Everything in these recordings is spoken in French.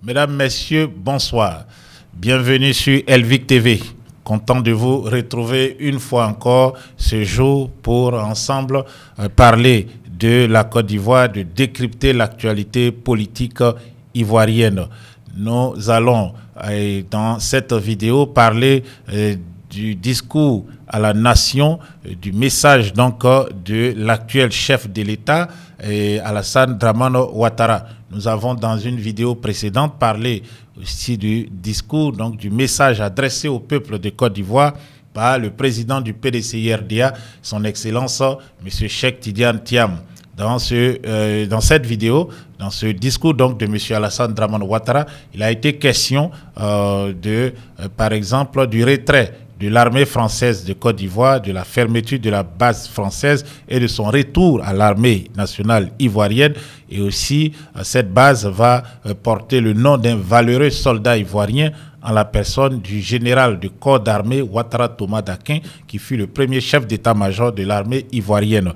Mesdames, Messieurs, bonsoir. Bienvenue sur Elvic TV. Content de vous retrouver une fois encore ce jour pour ensemble parler de la Côte d'Ivoire, de décrypter l'actualité politique ivoirienne. Nous allons dans cette vidéo parler du discours à la nation, du message donc de l'actuel chef de l'État, Alassane Dramane Ouattara. Nous avons dans une vidéo précédente parlé aussi du discours, donc du message adressé au peuple de Côte d'Ivoire par le président du PDCI-RDA, son Excellence M. Cheikh Tidiane Thiam. Dans cette vidéo, dans ce discours donc de M. Alassane Dramane Ouattara, il a été question par exemple, du retrait de l'armée française de Côte d'Ivoire, de la fermeture de la base française et de son retour à l'armée nationale ivoirienne. Et aussi, cette base va porter le nom d'un valeureux soldat ivoirien en la personne du général du corps d'armée Ouattara Thomas Dakin, qui fut le premier chef d'état-major de l'armée ivoirienne.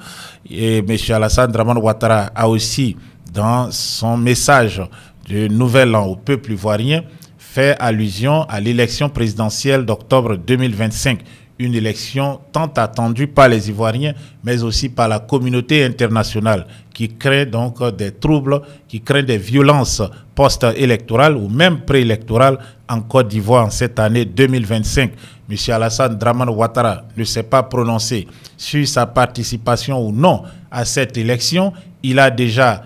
Et M. Alassane Dramane Ouattara a aussi, dans son message de Nouvel An au peuple ivoirien, fait allusion à l'élection présidentielle d'octobre 2025, une élection tant attendue par les Ivoiriens, mais aussi par la communauté internationale, qui craint donc des troubles, qui craint des violences post-électorales ou même préélectorales en Côte d'Ivoire en cette année 2025. M. Alassane Dramane Ouattara ne s'est pas prononcé sur sa participation ou non à cette élection. Il a déjà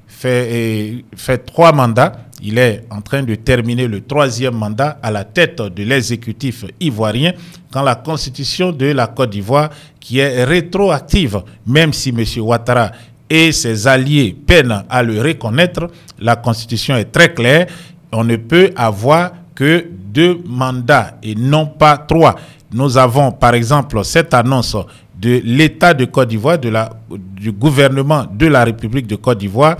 fait 3 mandats. Il est en train de terminer le 3e mandat à la tête de l'exécutif ivoirien quand la constitution de la Côte d'Ivoire, qui est rétroactive, même si M. Ouattara et ses alliés peinent à le reconnaître, la constitution est très claire. On ne peut avoir que 2 mandats et non pas 3. Nous avons par exemple cette annonce de l'État de Côte d'Ivoire, du gouvernement de la République de Côte d'Ivoire,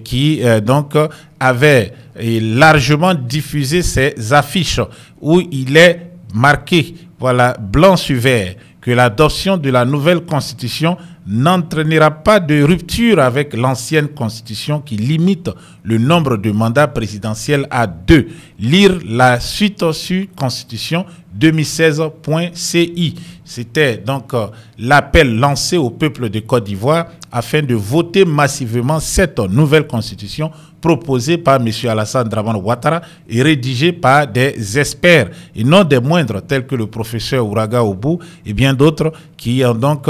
qui donc avait largement diffusé ces affiches où il est marqué, voilà, blanc sur vert, que l'adoption de la nouvelle constitution n'entraînera pas de rupture avec l'ancienne constitution qui limite le nombre de mandats présidentiels à 2. Lire la suite sur constitution 2016.ci. C'était donc l'appel lancé au peuple de Côte d'Ivoire afin de voter massivement cette nouvelle constitution proposée par M. Alassane Dramane Ouattara et rédigée par des experts et non des moindres tels que le professeur Ouraga Oubou et bien d'autres qui ont donc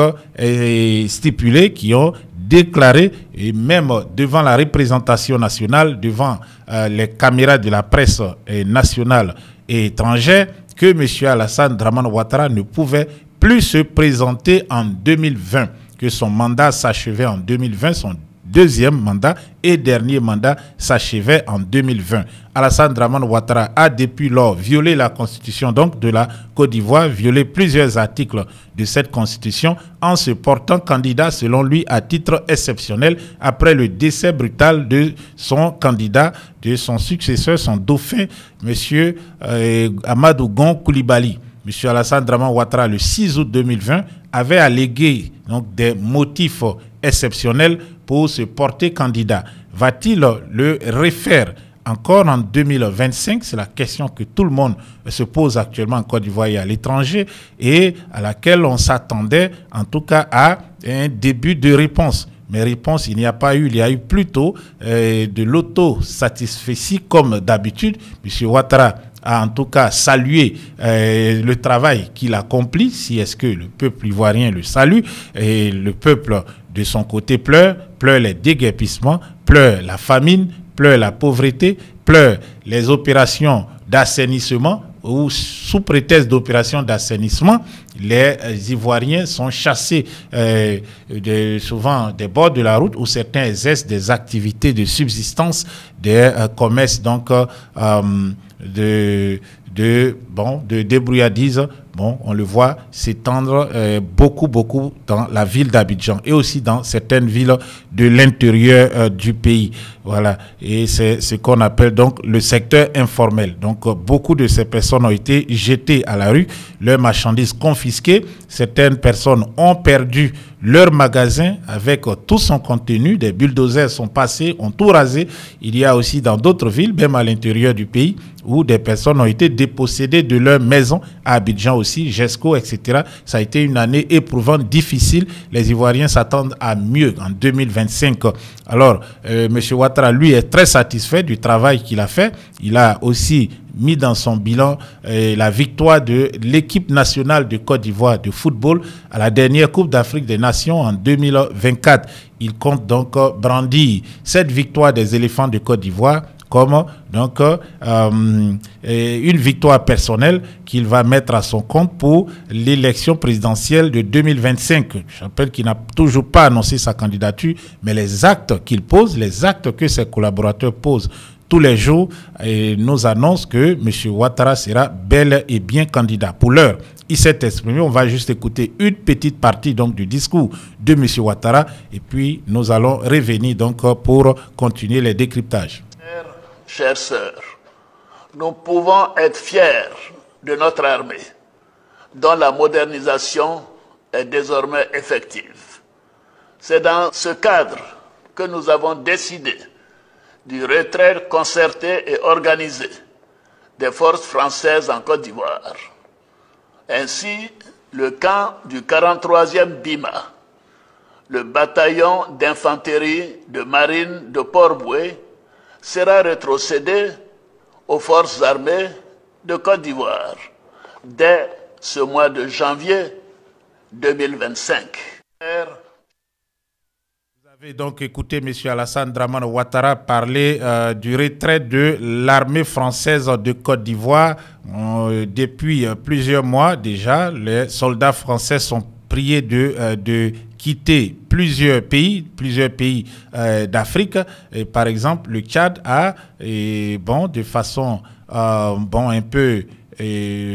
stipulé, qui ont déclaré, et même devant la représentation nationale, devant les caméras de la presse nationale et étrangère, que M. Alassane Dramane Ouattara ne pouvait plus se présenter en 2020, que son mandat s'achevait en 2020, son 2e mandat et dernier mandat s'achevait en 2020. Alassane Dramane Ouattara a depuis lors violé la constitution donc de la Côte d'Ivoire, violé plusieurs articles de cette constitution en se portant candidat selon lui à titre exceptionnel après le décès brutal de son candidat, de son successeur, son dauphin, M. Amadou Gon Coulibaly. M. Alassane Dramane Ouattara, le 6 août 2020, avait allégué donc des motifs exceptionnels pour se porter candidat. Va-t-il le refaire encore en 2025? C'est la question que tout le monde se pose actuellement en Côte d'Ivoire et à l'étranger et à laquelle on s'attendait en tout cas à un début de réponse. Mais réponse, il n'y a pas eu. Il y a eu plutôt de l'auto-satisfaitie comme d'habitude. M. Ouattara a en tout cas salué le travail qu'il accomplit, si est-ce que le peuple ivoirien le salue, et le peuple de son côté pleure les déguerpissements, pleure la famine, pleure la pauvreté, pleure les opérations d'assainissement, où sous prétexte d'opérations d'assainissement, les Ivoiriens sont chassés souvent des bords de la route où certains exercent des activités de subsistance, des commerces donc de débrouillardise, bon, on le voit s'étendre beaucoup dans la ville d'Abidjan et aussi dans certaines villes de l'intérieur du pays. Voilà, et c'est ce qu'on appelle donc le secteur informel. Donc beaucoup de ces personnes ont été jetées à la rue, leurs marchandises confisquées. Certaines personnes ont perdu leur magasin avec tout son contenu. Des bulldozers sont passés, ont tout rasé. Il y a aussi dans d'autres villes, même à l'intérieur du pays, où des personnes ont été dépossédées de leur maison, à Abidjan aussi, GESCO, etc. Ça a été une année éprouvante, difficile. Les Ivoiriens s'attendent à mieux en 2025. Alors, M. Ouattara, lui, est très satisfait du travail qu'il a fait. Il a aussi mis dans son bilan la victoire de l'équipe nationale de Côte d'Ivoire de football à la dernière Coupe d'Afrique des Nations en 2024. Il compte donc brandir cette victoire des éléphants de Côte d'Ivoire comme donc une victoire personnelle qu'il va mettre à son compte pour l'élection présidentielle de 2025. Je rappelle qu'il n'a toujours pas annoncé sa candidature, mais les actes qu'il pose, les actes que ses collaborateurs posent tous les jours, nous annoncent que M. Ouattara sera bel et bien candidat. Pour l'heure, il s'est exprimé. On va juste écouter une petite partie donc du discours de M. Ouattara et puis nous allons revenir donc pour continuer les décryptages. Chères sœurs, nous pouvons être fiers de notre armée, dont la modernisation est désormais effective. C'est dans ce cadre que nous avons décidé du retrait concerté et organisé des forces françaises en Côte d'Ivoire. Ainsi, le camp du 43e BIMA, le bataillon d'infanterie de marine de Port-Boué, sera rétrocédé aux forces armées de Côte d'Ivoire dès ce mois de janvier 2025. Vous avez donc écouté M. Alassane Dramane Ouattara parler du retrait de l'armée française de Côte d'Ivoire. Depuis plusieurs mois déjà, les soldats français sont priés de quitter plusieurs pays d'Afrique. Par exemple, le Tchad a, de façon un peu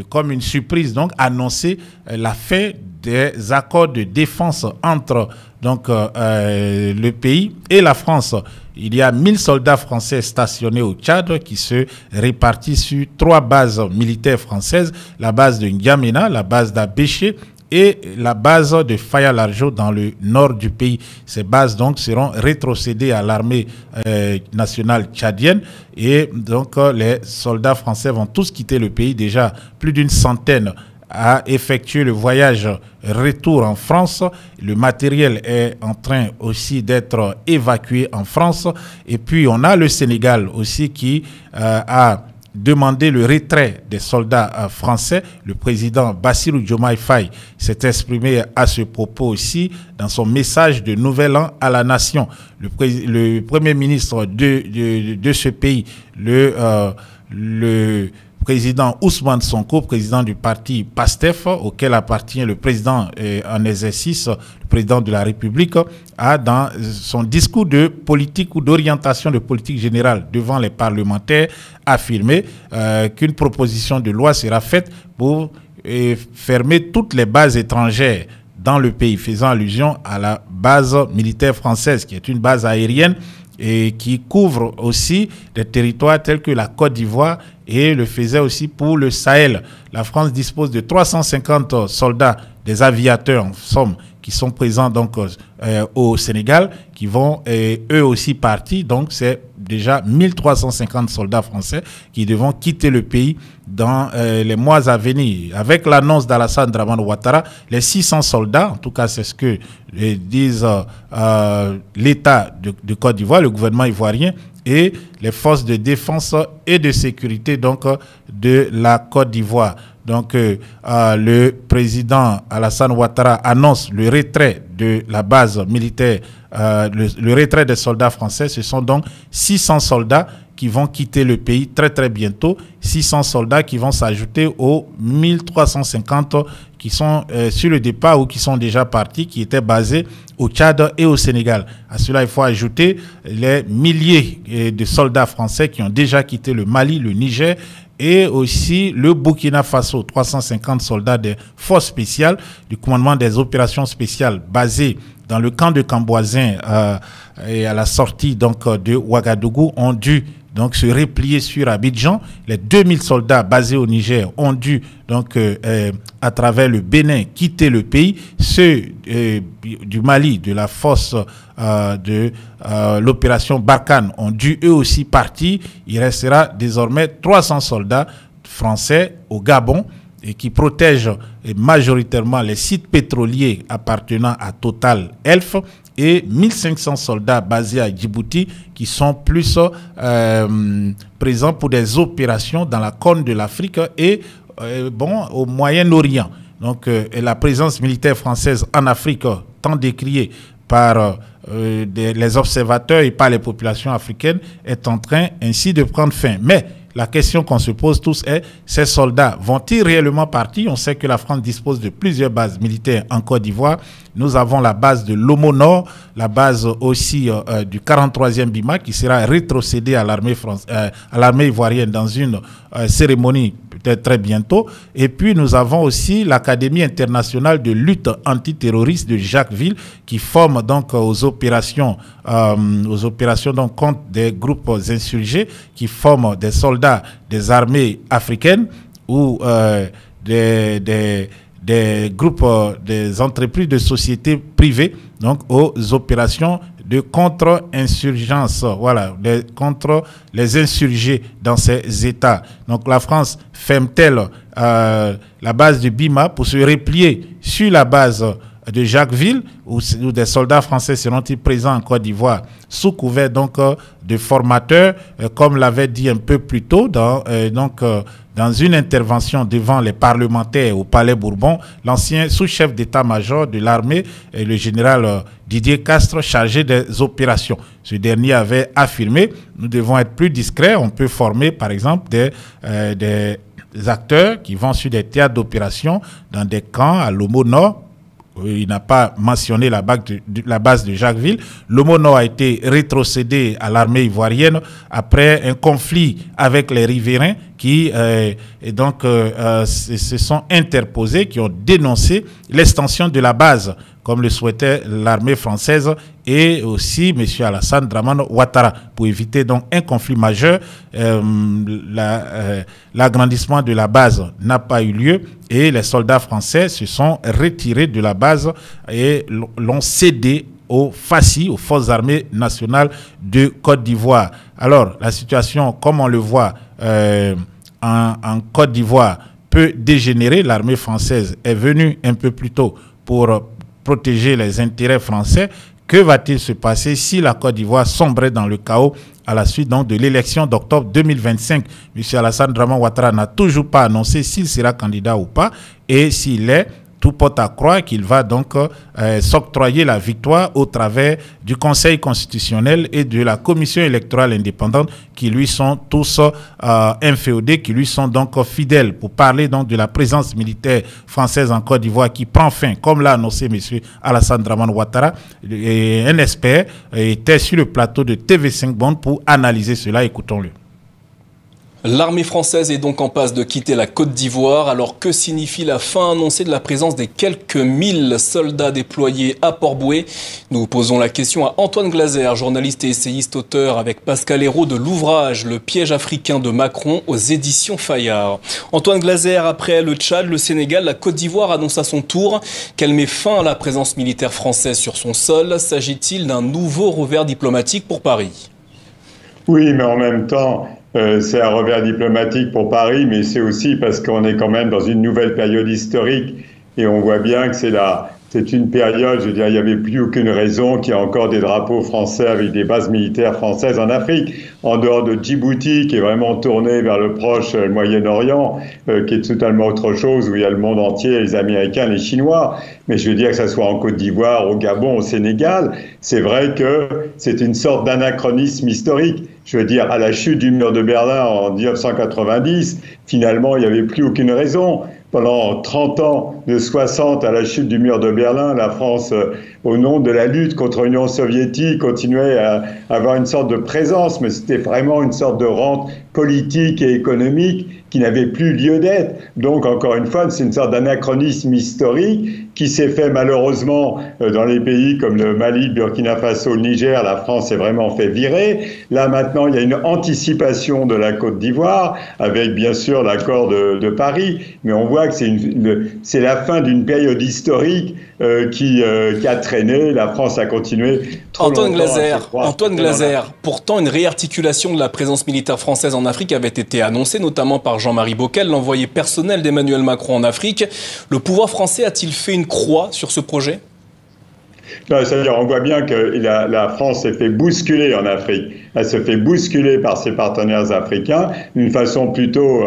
comme une surprise, donc annoncé la fin des accords de défense entre le pays et la France. Il y a 1000 soldats français stationnés au Tchad qui se répartissent sur 3 bases militaires françaises, la base de N'Djamena, la base d'Abéché et la base de Faya-Largeau dans le nord du pays. Ces bases donc seront rétrocédées à l'armée nationale tchadienne et donc les soldats français vont tous quitter le pays. Déjà plus d'une centaine a effectué le voyage retour en France. Le matériel est en train aussi d'être évacué en France. Et puis on a le Sénégal aussi qui a demandé le retrait des soldats français. Le président Bassirou Diomaye Faye s'est exprimé à ce propos aussi dans son message de Nouvel An à la nation. Le premier ministre de ce pays, le président Ousmane Sonko, président du parti PASTEF, auquel appartient le président en exercice, le président de la République, a dans son discours de politique ou d'orientation de politique générale devant les parlementaires affirmé qu'une proposition de loi sera faite pour fermer toutes les bases étrangères dans le pays, faisant allusion à la base militaire française, qui est une base aérienne et qui couvre aussi des territoires tels que la Côte d'Ivoire et le faisait aussi pour le Sahel. La France dispose de 350 soldats, des aviateurs en somme, qui sont présents donc au Sénégal, qui vont eux aussi partir. Donc c'est déjà 1350 soldats français qui devront quitter le pays dans les mois à venir. Avec l'annonce d'Alassane Dramane Ouattara, les 600 soldats, en tout cas c'est ce que disent l'État de Côte d'Ivoire, le gouvernement ivoirien, et les forces de défense et de sécurité donc de la Côte d'Ivoire. Donc le président Alassane Ouattara annonce le retrait de la base militaire, le retrait des soldats français. Ce sont donc 600 soldats qui vont quitter le pays très très bientôt, 600 soldats qui vont s'ajouter aux 1350 qui sont sur le départ ou qui sont déjà partis, qui étaient basés au Tchad et au Sénégal. À cela, il faut ajouter les milliers de soldats français qui ont déjà quitté le Mali, le Niger et aussi le Burkina Faso, 350 soldats des forces spéciales du commandement des opérations spéciales basés dans le camp de Camboisin et à la sortie donc de Ouagadougou ont dû donc se replier sur Abidjan. Les 2000 soldats basés au Niger ont dû donc à travers le Bénin quitter le pays. Ceux du Mali, de la force de l'opération Barkhane, ont dû eux aussi partir. Il restera désormais 300 soldats français au Gabon et qui protègent majoritairement les sites pétroliers appartenant à Total Elf, et 1500 soldats basés à Djibouti qui sont plus présents pour des opérations dans la Corne de l'Afrique et au Moyen-Orient. Donc la présence militaire française en Afrique, tant décriée par les observateurs et par les populations africaines, est en train ainsi de prendre fin. Mais la question qu'on se pose tous est, ces soldats vont-ils réellement partir? On sait que la France dispose de plusieurs bases militaires en Côte d'Ivoire. Nous avons la base de Lomo Nord, la base aussi du 43e BIMA qui sera rétrocédée à l'armée ivoirienne dans une cérémonie peut-être très bientôt. Et puis nous avons aussi l'Académie internationale de lutte antiterroriste de Jacquesville qui forme donc aux opérations donc contre des groupes insurgés, qui forment des soldats des armées africaines ou des groupes, des entreprises de sociétés privées, donc aux opérations de contre-insurgence, voilà, contre les insurgés dans ces États. Donc la France ferme-t-elle la base de Bima pour se replier sur la base de Jacquesville, où des soldats français seront-ils présents en Côte d'Ivoire sous couvert donc de formateurs, comme l'avait dit un peu plus tôt dans une intervention devant les parlementaires au Palais Bourbon, l'ancien sous-chef d'état-major de l'armée, le général Didier Castres, chargé des opérations. Ce dernier avait affirmé: nous devons être plus discrets, on peut former par exemple des acteurs qui vont sur des théâtres d'opération dans des camps à Lomo Nord. Il n'a pas mentionné la base de Jacquesville. Lomo Nord a été rétrocédé à l'armée ivoirienne après un conflit avec les riverains qui se sont interposés, qui ont dénoncé l'extension de la base, comme le souhaitait l'armée française et aussi M. Alassane Dramane Ouattara. Pour éviter donc un conflit majeur, l'agrandissement de la base n'a pas eu lieu et les soldats français se sont retirés de la base et l'ont cédé aux FACI, aux Forces armées nationales de Côte d'Ivoire. Alors, la situation, comme on le voit en Côte d'Ivoire, peut dégénérer. L'armée française est venue un peu plus tôt pour protéger les intérêts français. Que va-t-il se passer si la Côte d'Ivoire sombrait dans le chaos à la suite donc de l'élection d'octobre 2025? M. Alassane Dramane Ouattara n'a toujours pas annoncé s'il sera candidat ou pas, et s'il est, tout porte à croire qu'il va donc s'octroyer la victoire au travers du Conseil constitutionnel et de la Commission électorale indépendante qui lui sont tous inféodés, qui lui sont donc fidèles. Pour parler donc de la présence militaire française en Côte d'Ivoire qui prend fin, comme l'a annoncé M. Alassane Dramane Ouattara, un expert était sur le plateau de TV5 Monde pour analyser cela. Écoutons-le. L'armée française est donc en passe de quitter la Côte d'Ivoire. Alors que signifie la fin annoncée de la présence des quelques 1000 soldats déployés à Port-Bouët? Nous posons la question à Antoine Glaser, journaliste et essayiste auteur avec Pascal Hérault de l'ouvrage Le piège africain de Macron aux éditions Fayard. Antoine Glaser, après le Tchad, le Sénégal, la Côte d'Ivoire annonce à son tour qu'elle met fin à la présence militaire française sur son sol. S'agit-il d'un nouveau revers diplomatique pour Paris? Oui, mais en même temps, c'est un revers diplomatique pour Paris, mais c'est aussi parce qu'on est quand même dans une nouvelle période historique et on voit bien que c'est une période, je veux dire, il n'y avait plus aucune raison qu'il y ait encore des drapeaux français avec des bases militaires françaises en Afrique, en dehors de Djibouti, qui est vraiment tourné vers le proche Moyen-Orient, qui est totalement autre chose, où il y a le monde entier, les Américains, les Chinois. Mais je veux dire que ça soit en Côte d'Ivoire, au Gabon, au Sénégal, c'est vrai que c'est une sorte d'anachronisme historique. Je veux dire, à la chute du mur de Berlin en 1990, finalement, il n'y avait plus aucune raison pendant 30 ans, de 60 à la chute du mur de Berlin, la France, au nom de la lutte contre l'Union soviétique, continuait à avoir une sorte de présence, mais c'était vraiment une sorte de rente politique et économique qui n'avait plus lieu d'être. Donc, encore une fois, c'est une sorte d'anachronisme historique qui s'est fait malheureusement dans les pays comme le Mali, le Burkina Faso, le Niger. La France s'est vraiment fait virer. Là, maintenant, il y a une anticipation de la Côte d'Ivoire avec, bien sûr, l'accord de Paris. Mais on voit que c'est la fin d'une période historique qui a traîné. La France a continué trop Antoine longtemps. Glaser, pourtant une réarticulation de la présence militaire française en Afrique avait été annoncée, notamment par Jean-Marie Bockel, l'envoyé personnel d'Emmanuel Macron en Afrique. Le pouvoir français a-t-il fait une croix sur ce projet ? C'est-à-dire, on voit bien que la France s'est fait bousculer en Afrique. Elle se fait bousculer par ses partenaires africains d'une façon plutôt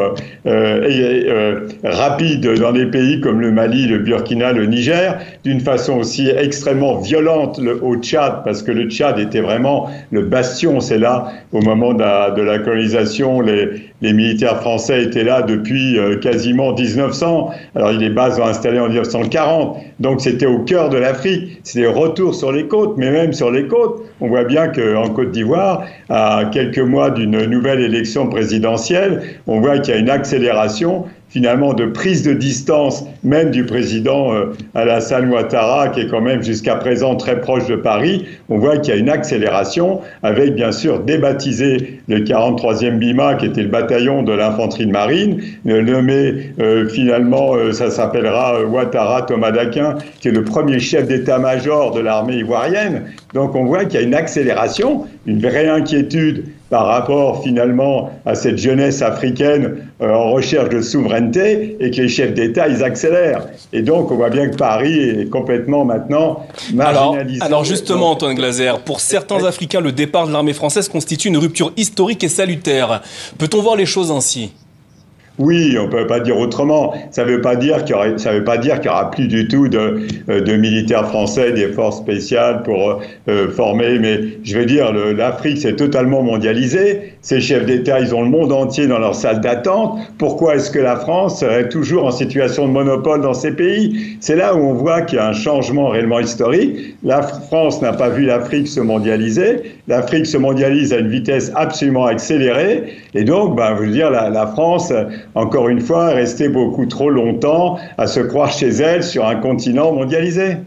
rapide dans des pays comme le Mali, le Burkina, le Niger, d'une façon aussi extrêmement violente au Tchad, parce que le Tchad était vraiment le bastion. C'est là, au moment de la colonisation, les militaires français étaient là depuis quasiment 1900. Alors, les bases ont installé en 1940. Donc, c'était au cœur de l'Afrique. C'était retour sur les côtes, mais même sur les côtes, on voit bien qu'en Côte d'Ivoire, à quelques mois d'une nouvelle élection présidentielle, on voit qu'il y a une accélération finalement de prise de distance même du président Alassane Ouattara, qui est quand même jusqu'à présent très proche de Paris. On voit qu'il y a une accélération avec bien sûr débaptisé le 43e BIMA, qui était le bataillon de l'infanterie de marine, nommé finalement, ça s'appellera Ouattara Thomas Daquin, qui est le premier chef d'état-major de l'armée ivoirienne. Donc on voit qu'il y a une accélération, une vraie inquiétude par rapport finalement à cette jeunesse africaine en recherche de souveraineté, et que les chefs d'État, ils accélèrent. Et donc, on voit bien que Paris est complètement maintenant marginalisé. Alors justement, Antoine Glaser, pour certains Africains, le départ de l'armée française constitue une rupture historique et salutaire. Peut-on voir les choses ainsi ? Oui, on ne peut pas dire autrement. Ça ne veut pas dire qu'il y aura plus du tout de militaires français, des forces spéciales pour former. Mais je veux dire, l'Afrique s'est totalement mondialisée. Ces chefs d'État, ils ont le monde entier dans leur salle d'attente. Pourquoi est-ce que la France serait toujours en situation de monopole dans ces pays? C'est là où on voit qu'il y a un changement réellement historique. La France n'a pas vu l'Afrique se mondialiser. L'Afrique se mondialise à une vitesse absolument accélérée. Et donc, je veux dire, la France, encore une fois, est restée beaucoup trop longtemps à se croire chez elle sur un continent mondialisé.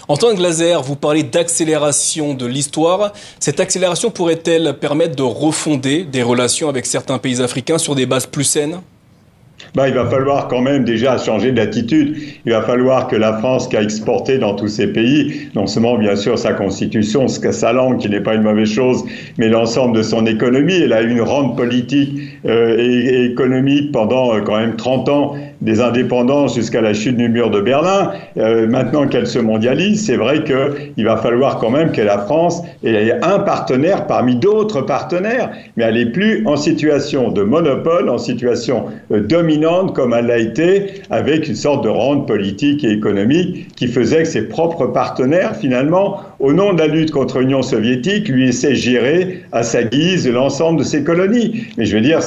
Antoine Glaser, vous parlez d'accélération de l'histoire. Cette accélération pourrait-elle permettre de refonder des relations avec certains pays africains sur des bases plus saines ? Il va falloir quand même déjà changer d'attitude. Il va falloir que la France, qui a exporté dans tous ces pays, non seulement bien sûr sa constitution, sa langue, qui n'est pas une mauvaise chose, mais l'ensemble de son économie. Elle a eu une rente politique et économique pendant quand même 30 ans, des indépendances jusqu'à la chute du mur de Berlin. Maintenant qu'elle se mondialise, c'est vrai qu'il va falloir quand même que la France ait un partenaire parmi d'autres partenaires, mais elle n'est plus en situation de monopole, en situation dominante comme elle l'a été, avec une sorte de rente politique et économique qui faisait que ses propres partenaires, finalement, au nom de la lutte contre l'Union soviétique, lui laissaient gérer à sa guise l'ensemble de ses colonies. Mais je veux dire,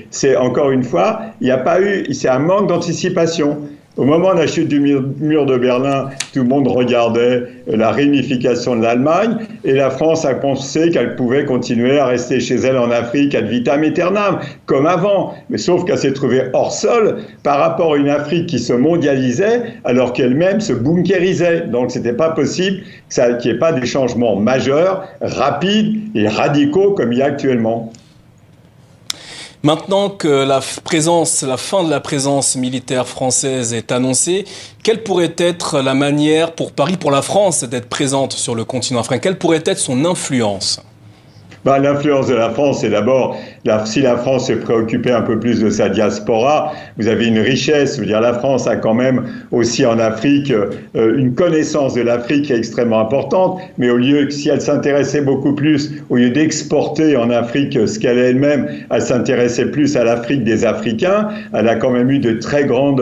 c'est encore une fois, il n'y a pas eu, c'est un manque d'anticipation. Au moment de la chute du mur de Berlin, tout le monde regardait la réunification de l'Allemagne, et la France a pensé qu'elle pouvait continuer à rester chez elle en Afrique ad vitam aeternam, comme avant. Mais sauf qu'elle s'est trouvée hors sol par rapport à une Afrique qui se mondialisait alors qu'elle-même se bunkérisait. Donc c'était pas possible qu'il n'y ait pas des changements majeurs, rapides et radicaux comme il y a actuellement. Maintenant que la fin de la présence militaire française est annoncée, quelle pourrait être la manière pour Paris, pour la France, d'être présente sur le continent africain? Quelle pourrait être son influence? L'influence de la France, c'est d'abord, si la France se préoccupait un peu plus de sa diaspora, vous avez une richesse. Je veux dire, la France a quand même aussi en Afrique une connaissance de l'Afrique qui est extrêmement importante, mais si elle s'intéressait beaucoup plus, au lieu d'exporter en Afrique ce qu'elle est elle-même, elle s'intéressait plus à l'Afrique des Africains. Elle a quand même eu de très grands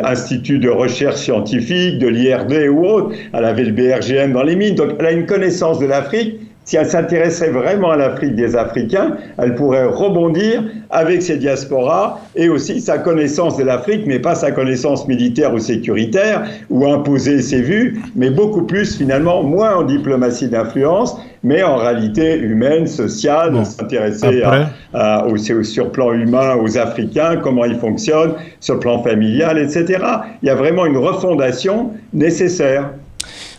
instituts de recherche scientifique, de l'IRD ou autres. Elle avait le BRGM dans les mines, donc elle a une connaissance de l'Afrique. si elle s'intéressait vraiment à l'Afrique des Africains, elle pourrait rebondir avec ses diasporas et aussi sa connaissance de l'Afrique, mais pas sa connaissance militaire ou sécuritaire, ou imposer ses vues, mais beaucoup plus finalement, moins en diplomatie d'influence, mais en réalité humaine, sociale, bon, s'intéresser sur le plan humain aux Africains, comment ils fonctionnent, sur le plan familial, etc. Il y a vraiment une refondation nécessaire.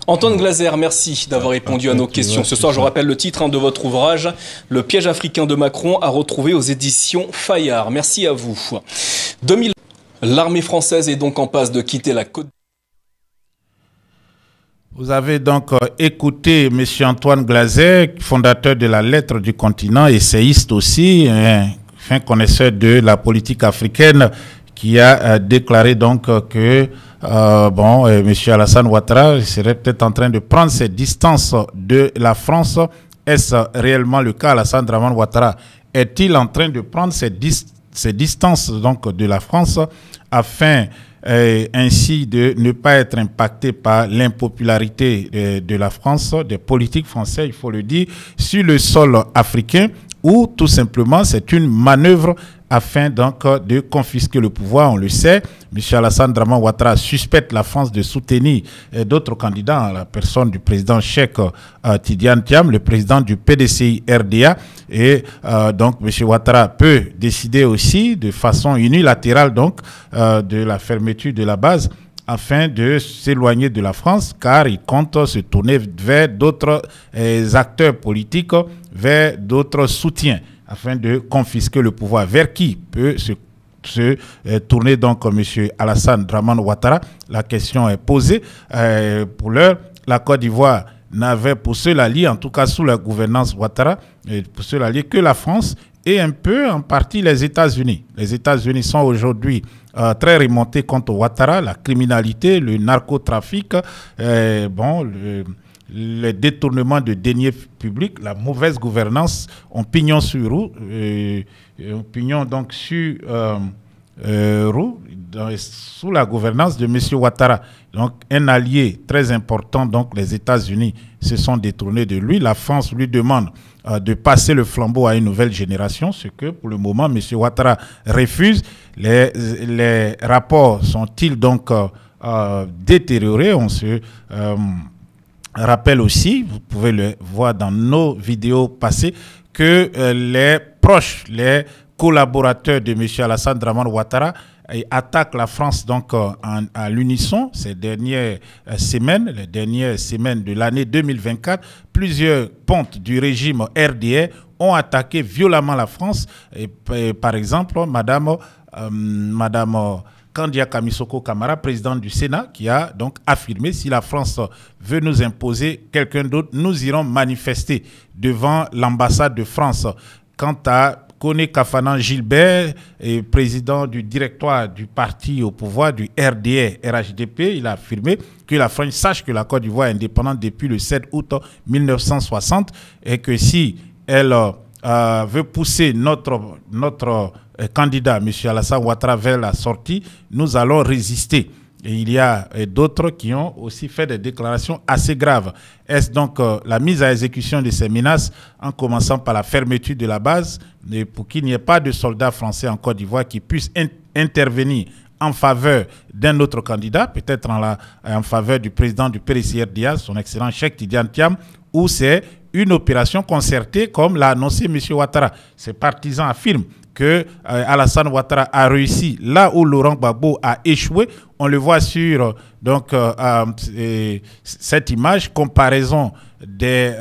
Antoine Glaser, merci d'avoir répondu à nos questions. Ce soir, je rappelle le titre de votre ouvrage, Le piège africain de Macron, à retrouver aux éditions Fayard. Merci à vous. L'armée française est donc en passe de quitter la Côte. Vous avez donc écouté M. Antoine Glaser, fondateur de la Lettre du Continent, essayiste aussi, fin connaisseur de la politique africaine, qui a déclaré donc que M. Alassane Ouattara serait peut-être en train de prendre ses distances de la France. Est-ce réellement le cas? Alassane Draman Ouattara est-il en train de prendre ses distances donc de la France afin ainsi de ne pas être impacté par l'impopularité de la France, des politiques français, il faut le dire, sur le sol africain, ou tout simplement c'est une manœuvre afin donc de confisquer le pouvoir? On le sait, M. Alassane Draman Ouattara suspecte la France de soutenir d'autres candidats, à la personne du président Cheikh Tidiane Thiam, le président du PDCI RDA, et donc M. Ouattara peut décider aussi de façon unilatérale donc de la fermeture de la base afin de s'éloigner de la France, car il compte se tourner vers d'autres acteurs politiques, vers d'autres soutiens, afin de confisquer le pouvoir. Vers qui peut se tourner donc M. Alassane Draman Ouattara? La question est posée. Pour l'heure, la Côte d'Ivoire n'avait pour seul allié, en tout cas sous la gouvernance Ouattara, pour seul allié que la France et un peu en partie les États-Unis. Les États-Unis sont aujourd'hui très remontés contre Ouattara, la criminalité, le narcotrafic, les détournements de deniers publics, la mauvaise gouvernance, ont pignon sur roue, sous la gouvernance de M. Ouattara. Donc un allié très important, donc les États-Unis se sont détournés de lui. La France lui demande de passer le flambeau à une nouvelle génération, ce que pour le moment M. Ouattara refuse. Les rapports sont-ils donc détériorés? On se rappelle aussi, vous pouvez le voir dans nos vidéos passées, que les proches, les collaborateurs de M. Alassane Draman Ouattara attaquent la France donc à l'unisson ces dernières semaines, les dernières semaines de l'année 2024. Plusieurs pontes du régime RDA ont attaqué violemment la France. Et par exemple, Madame Kandia Kamisoko Kamara, présidente du Sénat, qui a donc affirmé: si la France veut nous imposer quelqu'un d'autre, nous irons manifester devant l'ambassade de France. Quant à Koné Kafanan Gilbert, président du directoire du parti au pouvoir du RDA RHDP, il a affirmé que la France sache que la Côte d'Ivoire est indépendante depuis le 7 août 1960 et que si elle veut pousser notre candidat, M. Alassane Ouattara, vers la sortie, nous allons résister. Et il y a d'autres qui ont aussi fait des déclarations assez graves. Est-ce donc la mise à exécution de ces menaces, en commençant par la fermeture de la base, pour qu'il n'y ait pas de soldats français en Côte d'Ivoire qui puissent intervenir en faveur d'un autre candidat, peut-être en faveur du président du PDCI-RDA, son excellent Cheikh Tidiane Thiam, ou c'est une opération concertée comme l'a annoncé M. Ouattara? Ses partisans affirment que Alassane Ouattara a réussi là où Laurent Gbagbo a échoué. On le voit sur donc, cette image, comparaison des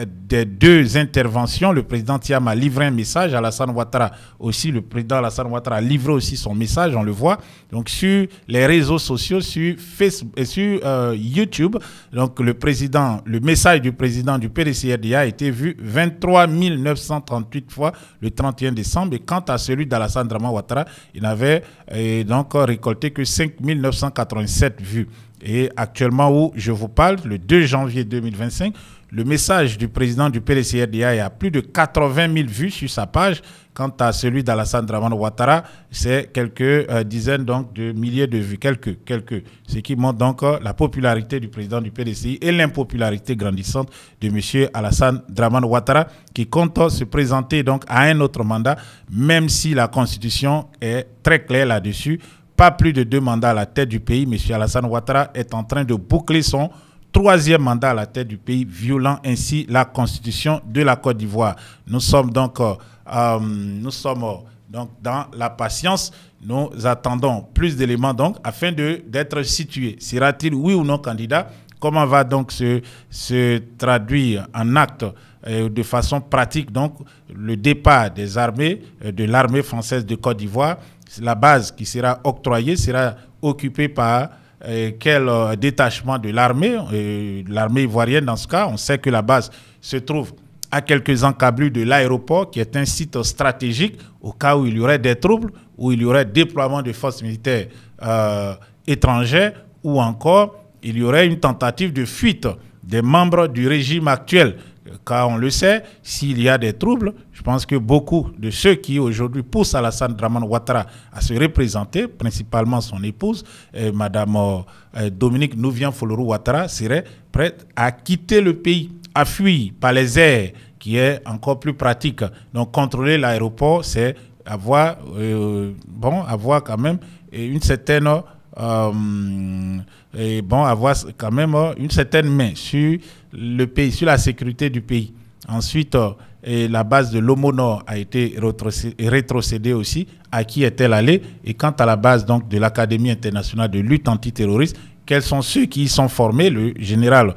deux interventions. Le président Thiam a livré un message, Alassane Ouattara aussi, le président Alassane Ouattara a livré aussi son message, on le voit. Donc sur les réseaux sociaux, sur Facebook et sur YouTube, donc le message du président du PDCI-RDA a été vu 23 938 fois le 31 décembre. Et quant à celui d'Alassane Draman Ouattara, il n'avait donc récolté que 5 987 vues. Et actuellement où je vous parle, le 2 janvier 2025, le message du président du PDC-RDA, il y a plus de 80 000 vues sur sa page. Quant à celui d'Alassane Dramane Ouattara, c'est quelques dizaines donc, de milliers de vues, quelques. Ce qui montre donc la popularité du président du PDCI et l'impopularité grandissante de M. Alassane Dramane Ouattara, qui compte se présenter donc à un autre mandat, même si la Constitution est très claire là-dessus. Pas plus de 2 mandats à la tête du pays. M. Alassane Ouattara est en train de boucler son 3e mandat à la tête du pays, violant ainsi la Constitution de la Côte d'Ivoire. Nous sommes donc dans la patience. Nous attendons plus d'éléments donc afin d'être situés. Sera-t-il oui ou non candidat? Comment va donc se traduire en acte de façon pratique donc le départ des armées, de l'armée française de Côte d'Ivoire? La base qui sera octroyée sera occupée par quel détachement de l'armée ivoirienne dans ce cas? On sait que la base se trouve à quelques encablures de l'aéroport, qui est un site stratégique au cas où il y aurait des troubles, où il y aurait déploiement de forces militaires étrangères, ou encore il y aurait une tentative de fuite des membres du régime actuel. Car on le sait, s'il y a des troubles, je pense que beaucoup de ceux qui aujourd'hui poussent Alassane Dramane Ouattara à se représenter, principalement son épouse, Madame Dominique Nouvian-Folorou Ouattara, seraient prêtes à quitter le pays, à fuir par les airs, qui est encore plus pratique. Donc contrôler l'aéroport, c'est avoir quand même une certaine avoir quand même une certaine main sur le pays, sur la sécurité du pays. Ensuite, la base de l'Homo Nord a été rétrocédée aussi. À qui est-elle allée? Et quant à la base donc de l'Académie internationale de lutte antiterroriste, quels sont ceux qui y sont formés? Le général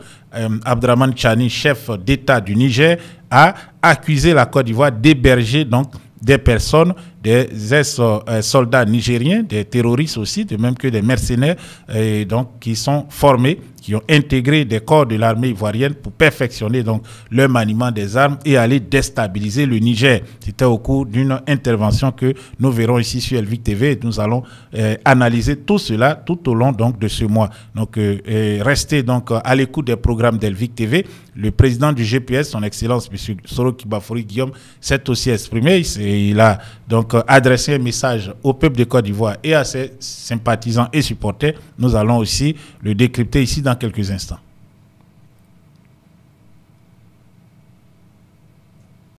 Abdraman Chani, chef d'État du Niger, a accusé la Côte d'Ivoire d'héberger donc des personnes, des ex-soldats nigériens, des terroristes aussi, de même que des mercenaires, donc, qui sont formés, qui ont intégré des corps de l'armée ivoirienne pour perfectionner donc le maniement des armes et aller déstabiliser le Niger. C'était au cours d'une intervention que nous verrons ici sur Elvic TV et nous allons analyser tout cela tout au long donc de ce mois. Donc restez donc à l'écoute des programmes d'Elvic TV. Le président du GPS, son Excellence M. Soroki Bafori Guillaume, s'est aussi exprimé. Il a donc adressé un message au peuple de Côte d'Ivoire et à ses sympathisants et supporters. Nous allons aussi le décrypter ici dans quelques instants.